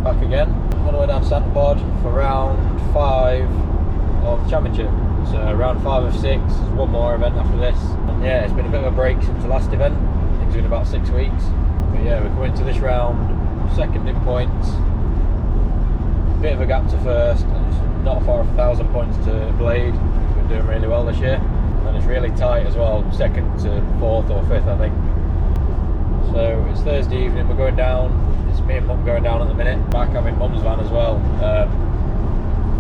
back again. On the way down Santa Pod for round 5 of the championship. So round 5 of 6, there's one more event after this. And yeah, it's been a bit of a break since the last event. I think it's been about 6 weeks. But yeah, we're coming to this round, second in points. Bit of a gap to first, and it's not far off 1,000 points to Blade. We've been doing really well this year. And it's really tight as well, second to 4th or 5th I think. So it's Thursday evening, we're going down. It's me and Mum going down at the minute. Back having Mum's van as well.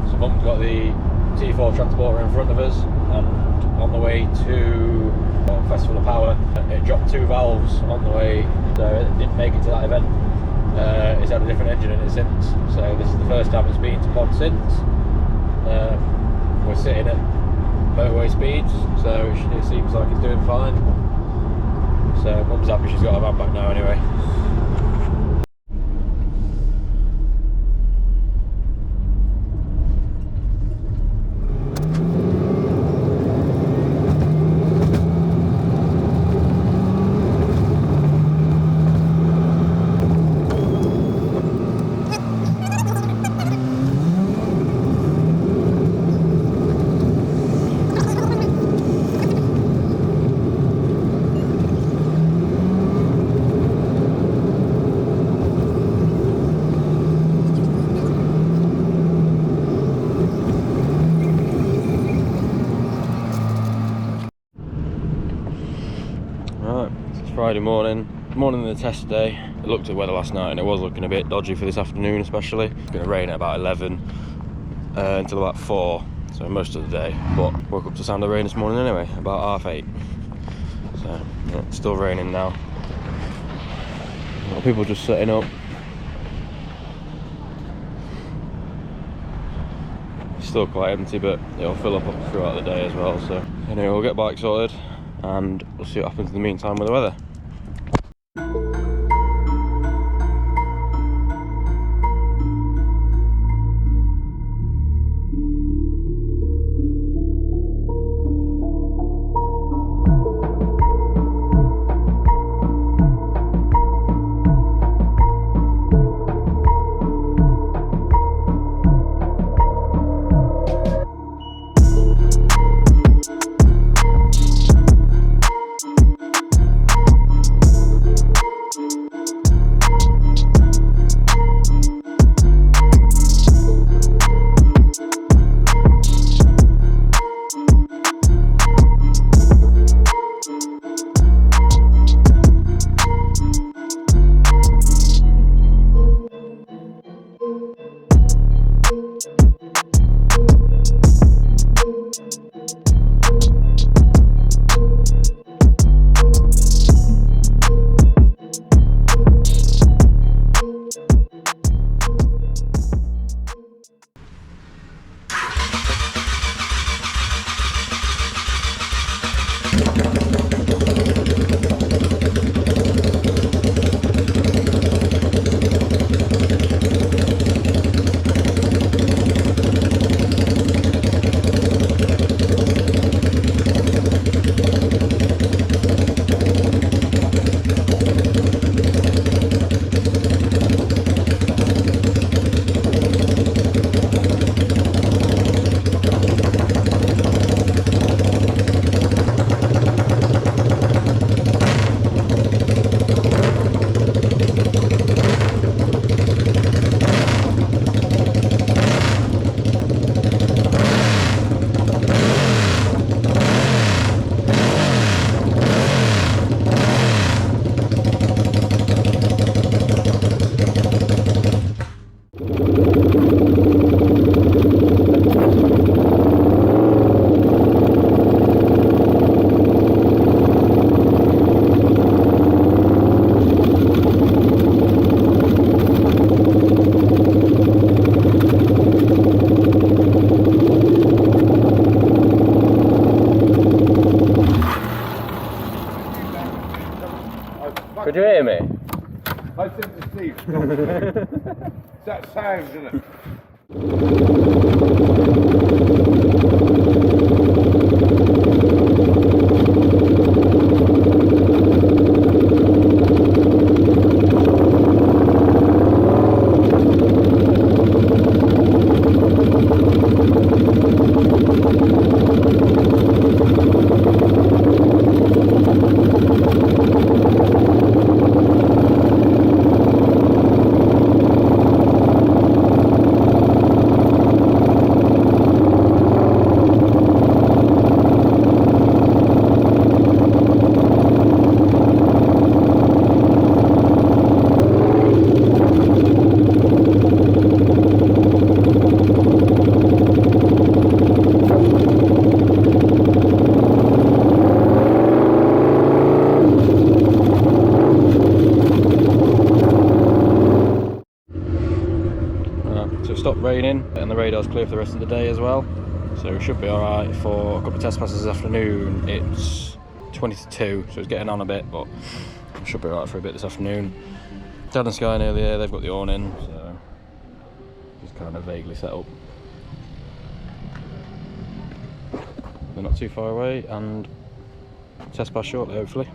So Mum's got the T4 transporter in front of us, and on the way to Festival of Power, it dropped 2 valves on the way, so it didn't make it to that event. It's had a different engine in it since, so this is the first time it's been to Pod since. We're sitting at motorway speeds, so it seems like it's doing fine. So Mum's happy she's got her van back now anyway. Friday morning of the test day. I looked at weather last night and it was looking a bit dodgy for this afternoon especially. It's going to rain at about 11 until about 4, so most of the day. But woke up to sound of rain this morning anyway, about 8:30. So yeah, it's still raining now. People just setting up. It's still quite empty, but it'll fill up throughout the day as well. So anyway, we'll get bike sorted and we'll see what happens in the meantime with the weather. Could you hear me? I think the Steve's that sounds, isn't it? stopped raining and the radar's clear for the rest of the day as well. So we should be alright for a couple of test passes this afternoon. It's 20 to 2, so it's getting on a bit, but we should be alright for a bit this afternoon. Dad and Sky nearly here, they've got the awning, so just kind of vaguely set up. They're not too far away, and test pass shortly, hopefully.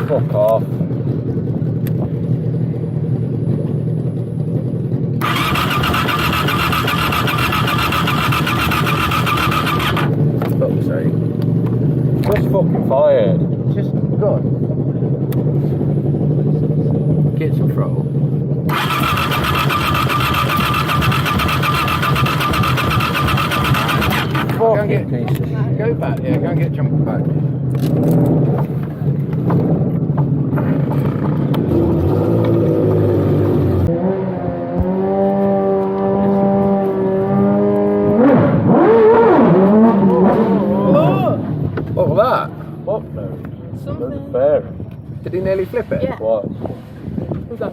Fuck off. Fuck's sake. Just fucking fired. Just go on. Get some throttle. Fucking pieces. Go back, yeah, go and get jumping back. What was that? What? No. Something. Fair. Did he nearly flip it? Yeah. What? It was like,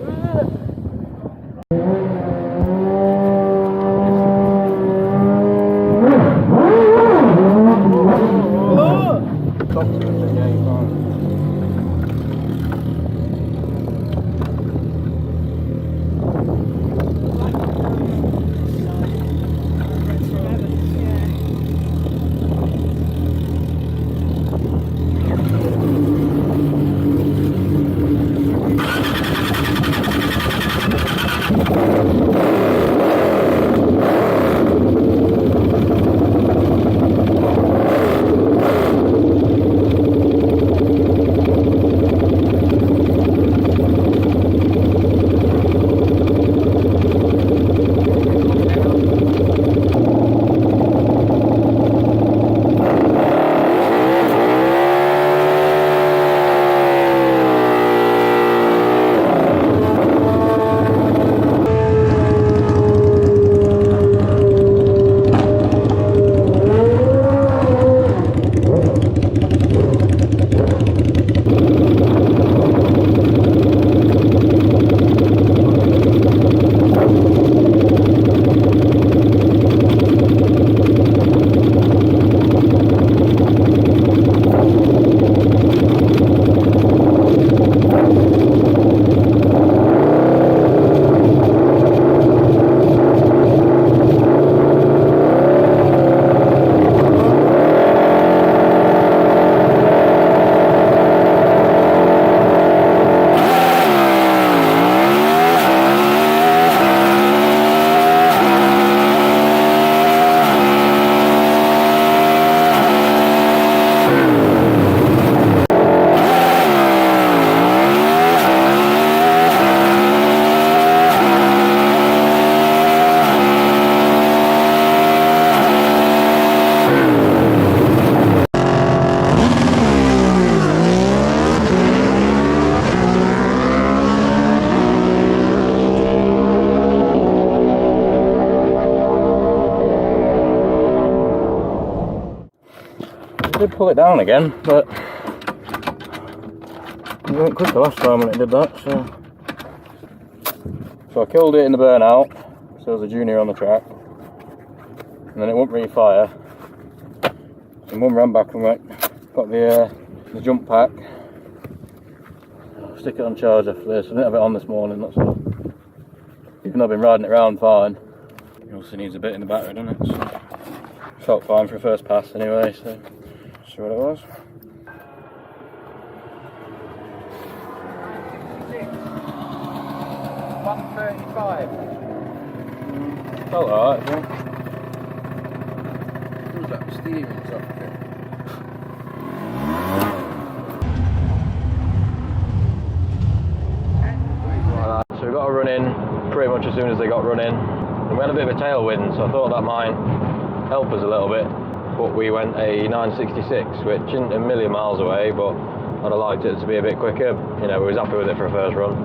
did pull it down again, but it went quicker last time when it did that, so I killed it in the burnout, so there was a junior on the track, and then it wouldn't refire. So Mum ran back and got the jump pack, stick it on charge after this. I didn't have it on this morning, that's all. Even though I've been riding it around fine. It also needs a bit in the battery, doesn't it? So, felt fine for a first pass anyway, so see what it was. 135. Felt alright, yeah. Feels like the steering's up there. So we got a run in pretty much as soon as they got running. And we had a bit of a tailwind, so I thought that might help us a little bit. But we went a 966, which isn't a million miles away, but I'd have liked it to be a bit quicker. You know, we was happy with it for a first run.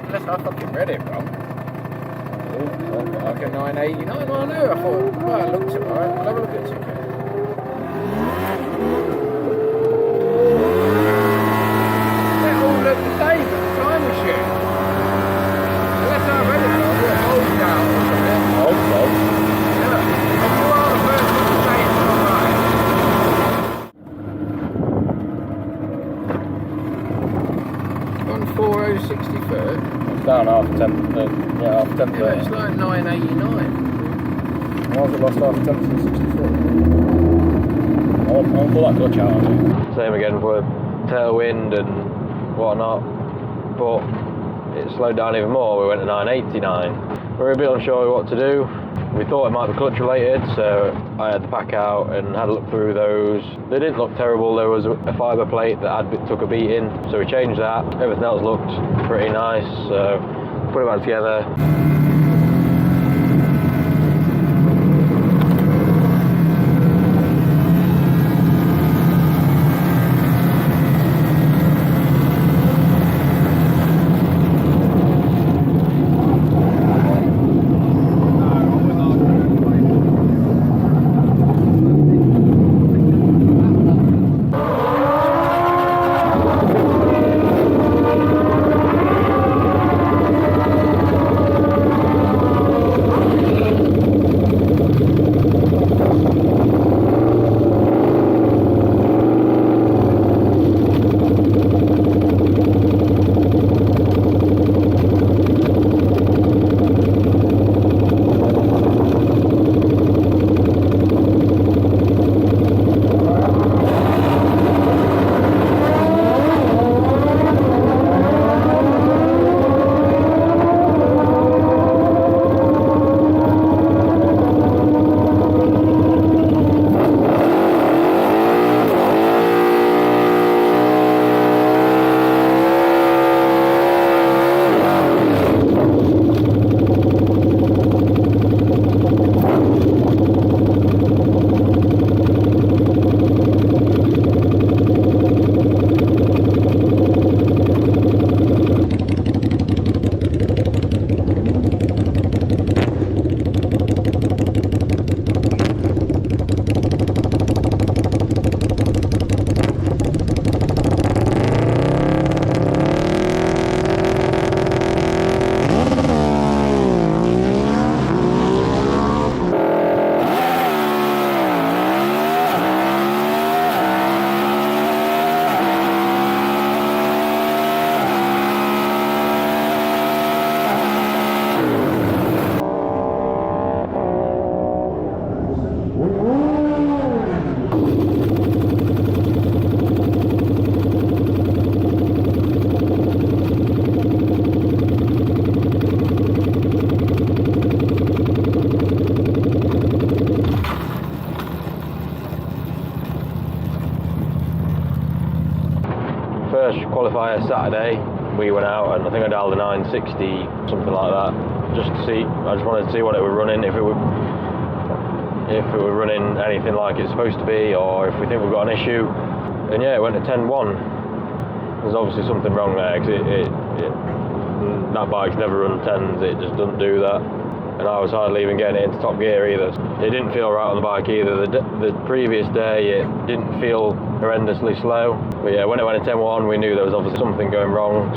Unless I fucking read it wrong. Like a 989, I know. I thought, well, it looks alright. I'll have a look at the ticket. They all look the same at the time machine. Unless I read it wrong, it holds down or something. Yeah. I'm sure all the first one to say it's alright. 14063. It's down half 10, yeah, half 10. Yeah, it's like 989. Why was it lost half 10 to 64? I'll pull that clutch out. Same again for tailwind and whatnot, but it slowed down even more. We went to 989. We were a bit unsure what to do. We thought it might be clutch related, so I had the pack out and had a look through those. They didn't look terrible. There was a fibre plate that took a beating, so we changed that. Everything else looked pretty nice, so put it back together. first qualifier Saturday. We went out and I think I dialed a 960, something like that, just to see. I just wanted to see what it were running, if it were running anything like it's supposed to be, or if we think we've got an issue. And yeah, it went to 10.1. There's obviously something wrong there, because that bike's never run 10s, it just doesn't do that. And I was hardly even getting it into top gear either. It didn't feel right on the bike either. The previous day it didn't feel horrendously slow. But yeah, when it went to 10.1 we knew there was obviously something going wrong.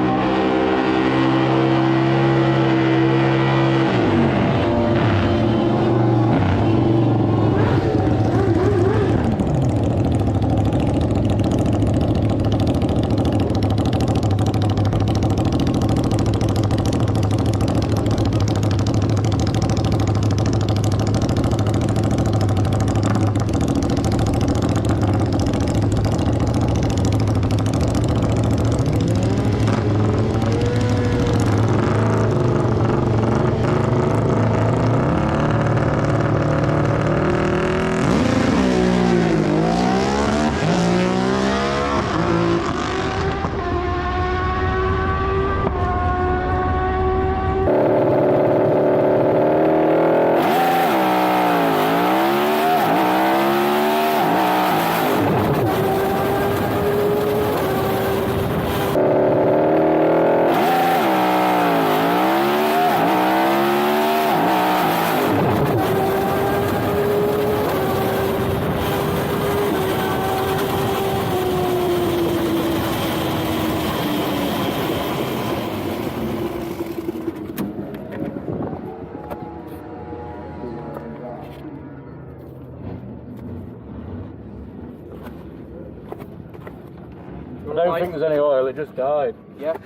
I don't think there's any oil, it just died. Yeah. So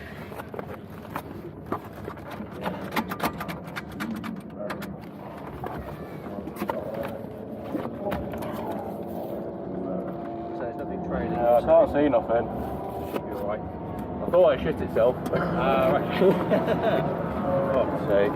there's nothing trailing? I can't see nothing. Should be alright. I thought it shit itself. Right. Fuck's sake.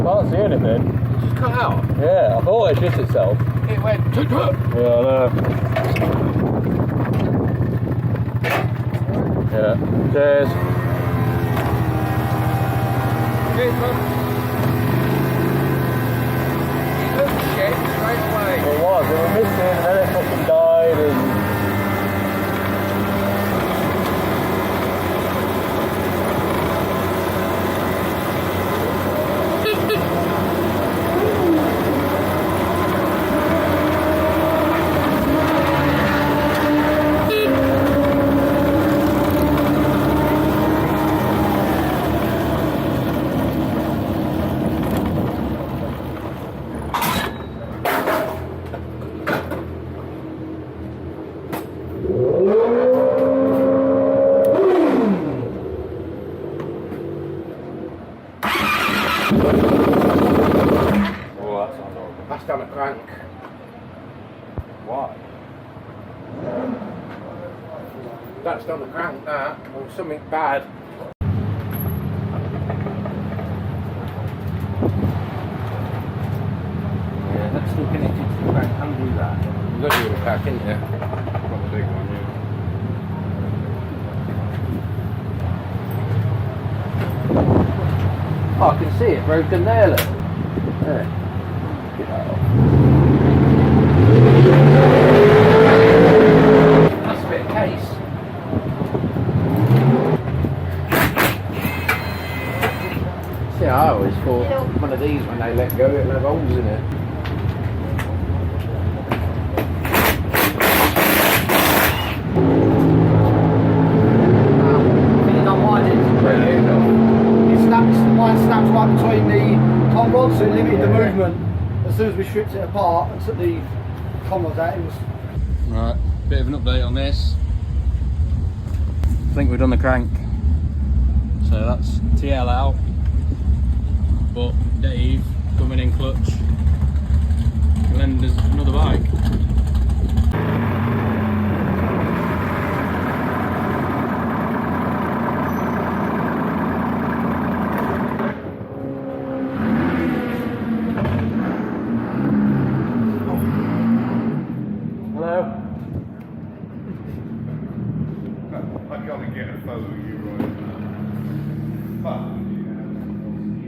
Can't see anything. It just cut out? Yeah, I thought it shit itself. It went. Yeah, I know. Yeah. Cheers. Cheers, man. It looked shit straight away. It was missing, and then it fucking died, and That's done a crank. why? That's done a crank, that. Or something bad. Yeah, that's still connected to the crank do that. You got your pack, ain't you? Got the big one, yeah. Oh, I can see it broken there, look. There. Get that off. That's a bit of case. See, I always thought one of these, when they let go, it'll have holes in it. Mine snaps right between the con rods, so it limited the movement. As soon as we stripped it apart and took the con rods out, it was... Right, bit of an update on this. I think we've done the crank. So that's TL out. But Dave coming in clutch can lend us another bike.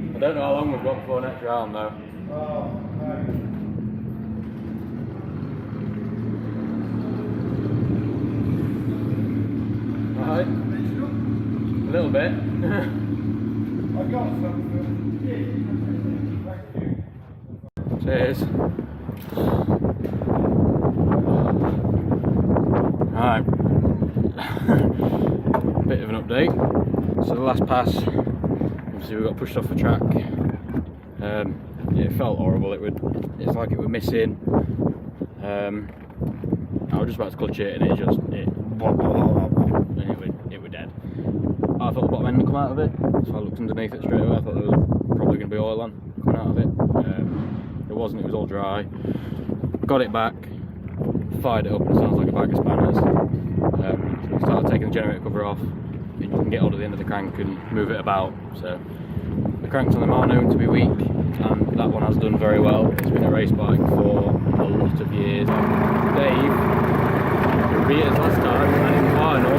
I don't know how long we've got before next round though. Right. A little bit. I got something. Cheers. Right. Bit of an update. So the last pass, obviously we got pushed off the track. It felt horrible. It's like it was missing. I was just about to clutch it, and it was dead. I thought the bottom end would come out of it, so I looked underneath it straight away. I thought there was probably going to be oil on coming out of it. It wasn't. It was all dry. Got it back, fired it up, and it sounds like a bag of spanners. So we started taking the generator cover off. And you can get hold of the end of the crank and move it about. So the cranks on them are known to be weak, and that one has done very well. It's been a race bike for a lot of years. Dave beat us last time, and in the final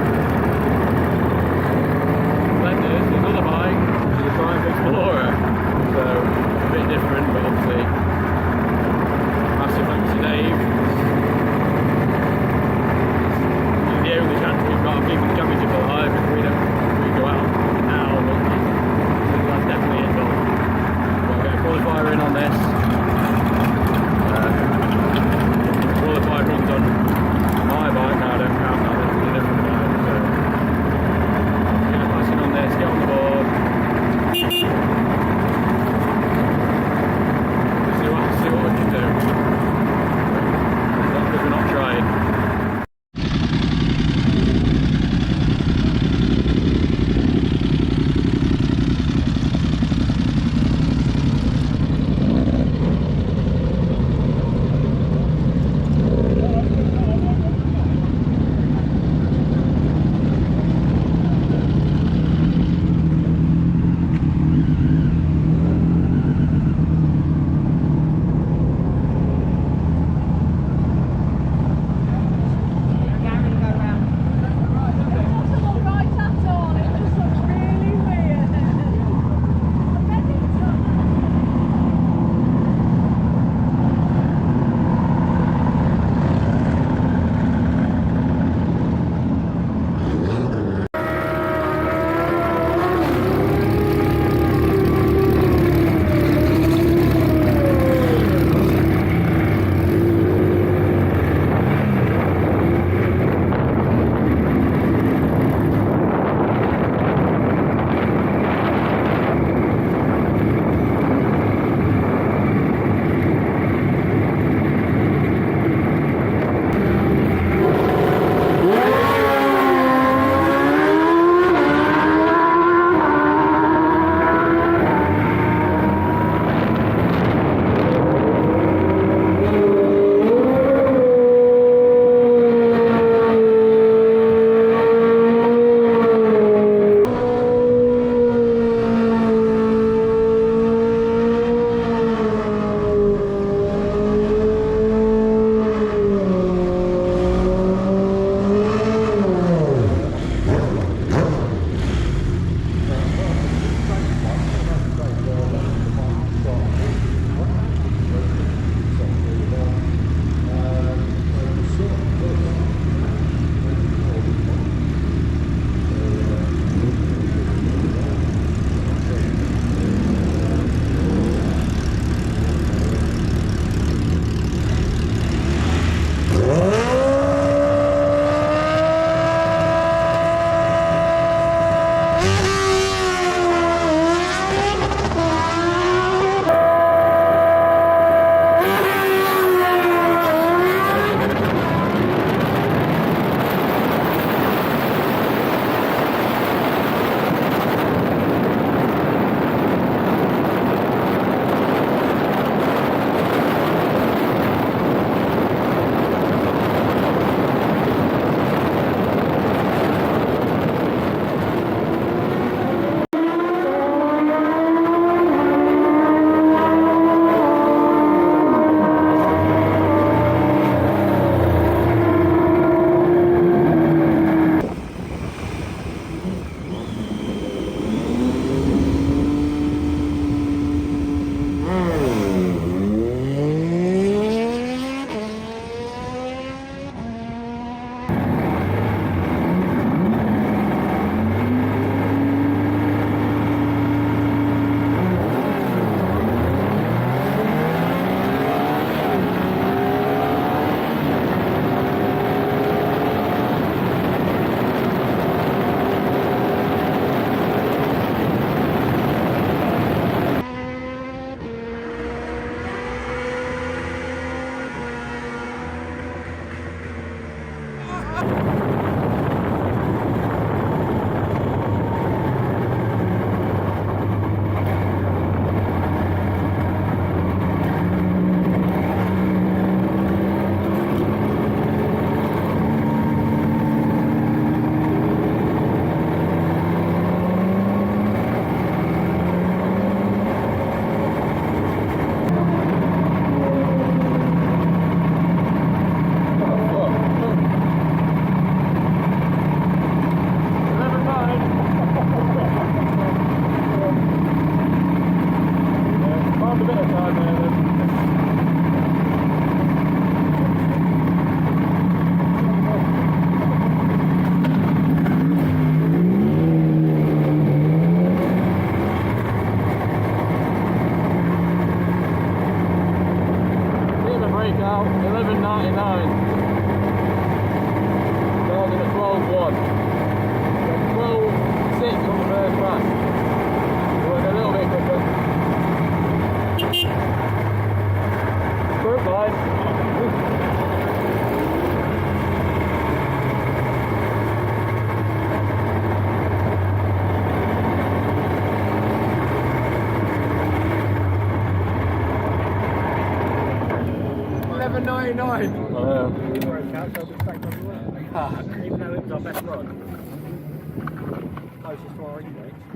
lent us another bike, the Triumph Explorer. So a bit different, but obviously massive thanks to Dave. The only chance we've got of keeping the championship alive if we go out now, but that's definitely it done. We'll get a qualifier in on this. Qualified runs on my bike, I don't count that, it's a different bike, so get a passing on this, get on the board.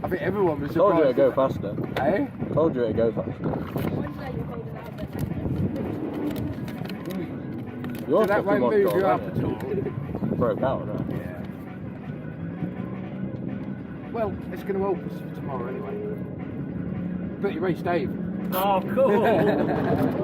I think everyone was Told you surprised. it'd go faster. Eh? Told you it'd go faster. Your So that won't 51 move gone, you up hasn't at all. it? Broke out, no? Yeah. Well, it's going to help us for tomorrow anyway. But you race Dave. Oh, cool!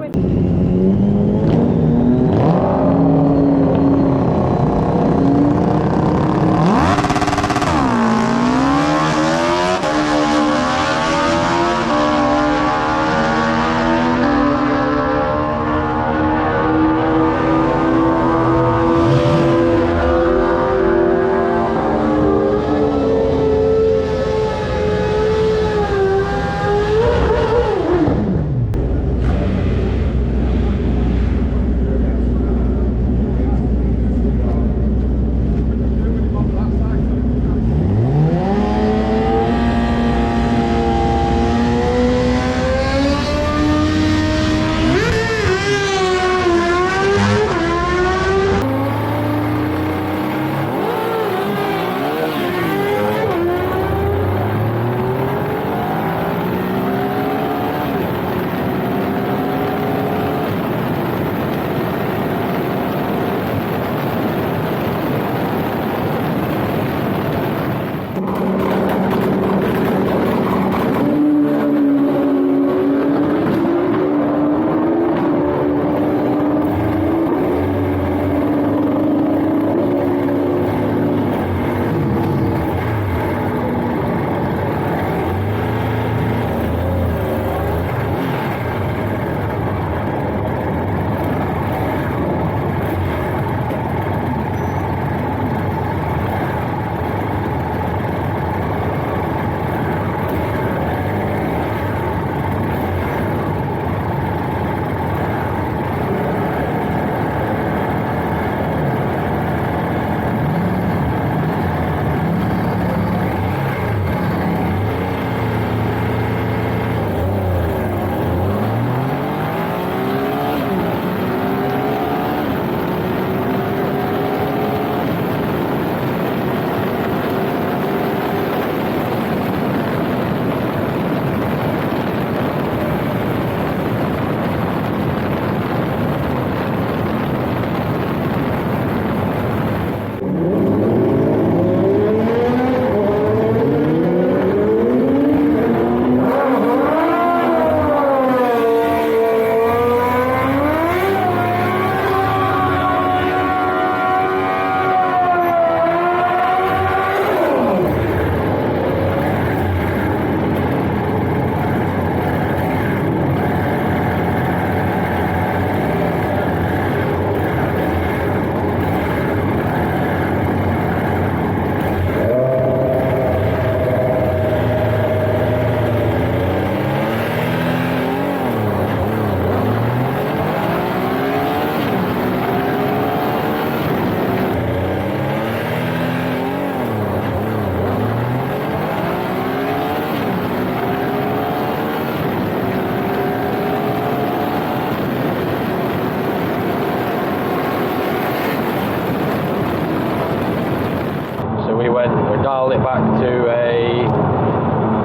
back to a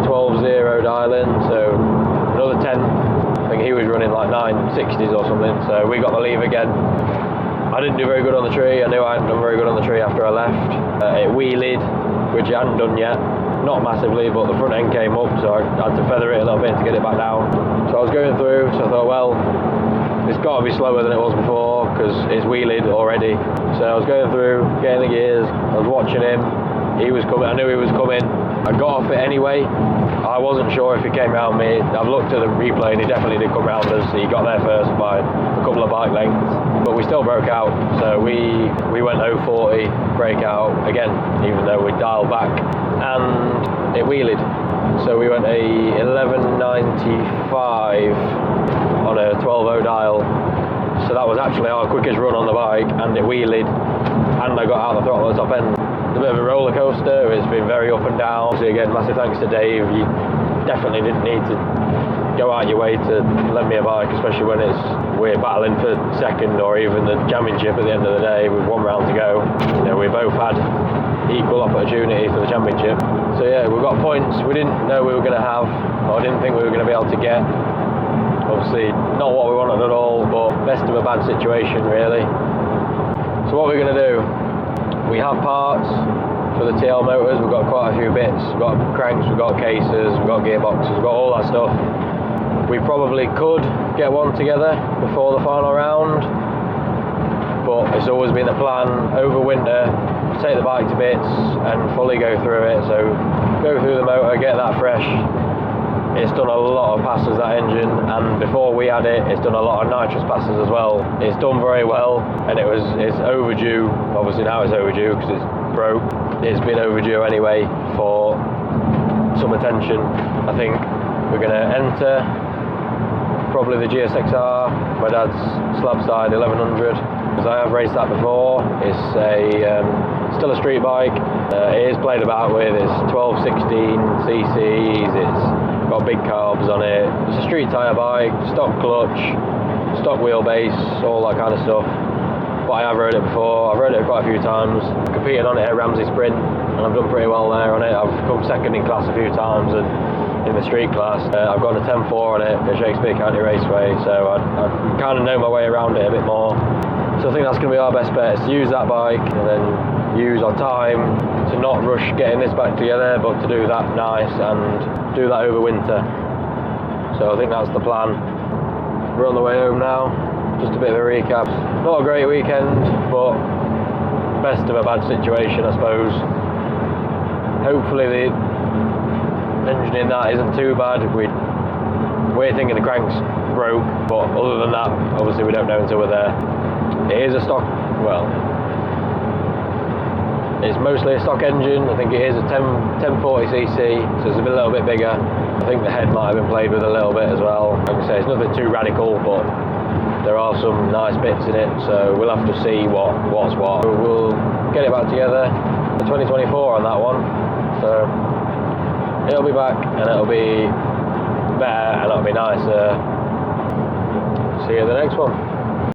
12.0 dial-in, so another 10. I think he was running like 960s or something, so we got the leave again. I didn't do very good on the tree. I knew I hadn't done very good on the tree after I left. It wheelied, which I hadn't done yet. Not massively, but the front end came up, so I had to feather it a little bit to get it back down. So I was going through, so I thought, well, it's got to be slower than it was before because it's wheelied already. So I was going through, getting the gears, I was watching him. He was coming, I knew he was coming. I got off it anyway. I wasn't sure if he came round me. I've looked at the replay and he definitely did come round us. He got there first by a couple of bike lengths, but we still broke out. So we went 040 breakout again, even though we dialed back, and it wheelied. So we went a 1195 on a 12.0 dial. So that was actually our quickest run on the bike, and it wheelied, and I got out the throttle at the top end. It's a bit of a roller coaster. It's been very up and down. So again, massive thanks to Dave. You definitely didn't need to go out your way to lend me a bike, especially when we're battling for second or even the championship at the end of the day with 1 round to go. You know, we both had equal opportunity for the championship. So yeah, we've got points we didn't know we were going to have, or didn't think we were going to be able to get. Obviously, not what we wanted at all, but best of a bad situation, really. So what we're going to do, we have parts for the TL motors. We've got quite a few bits. We've got cranks, we've got cases, we've got gearboxes, we've got all that stuff. We probably could get one together before the final round, but it's always been the plan over winter to take the bike to bits and fully go through it. So go through the motor, get that fresh. It's done a lot of passes, that engine, and before we had it, it's done a lot of nitrous passes as well. It's done very well, and it's overdue. Obviously now it's overdue because it's broke. It's been overdue anyway for some attention. I think we're going to enter probably the GSXR, my dad's slab side 1100, because I have raced that before. It's still a street bike. It is played about with. It's 12-16 cc's. It's got big carbs on it. It's a street tyre bike, stock clutch, stock wheelbase, all that kind of stuff. But I have rode it before. I've rode it quite a few times. Competed on it at Ramsey Sprint, and I've done pretty well there on it. I've come second in class a few times, and in the street class, I've got a 10.4 on it at Shakespeare County Raceway, so I kind of know my way around it a bit more. So I think that's going to be our best bet, is to use that bike and then use our time to not rush getting this back together, but to do that nice and do that over winter. So I think that's the plan. We're on the way home now. Just a bit of a recap. Not a great weekend, but best of a bad situation, I suppose. Hopefully the engine in that isn't too bad. We're thinking the crank's broke, but other than that, obviously we don't know until we're there. It is a stock, well, it's mostly a stock engine. I think it is a 1040cc, so it's a little bit bigger. I think the head might have been played with a little bit as well. Like I say, it's nothing too radical, but there are some nice bits in it, so we'll have to see what's what. We'll get it back together. The 2024 on that one, so it'll be back and it'll be better and it'll be nicer. See you in the next one.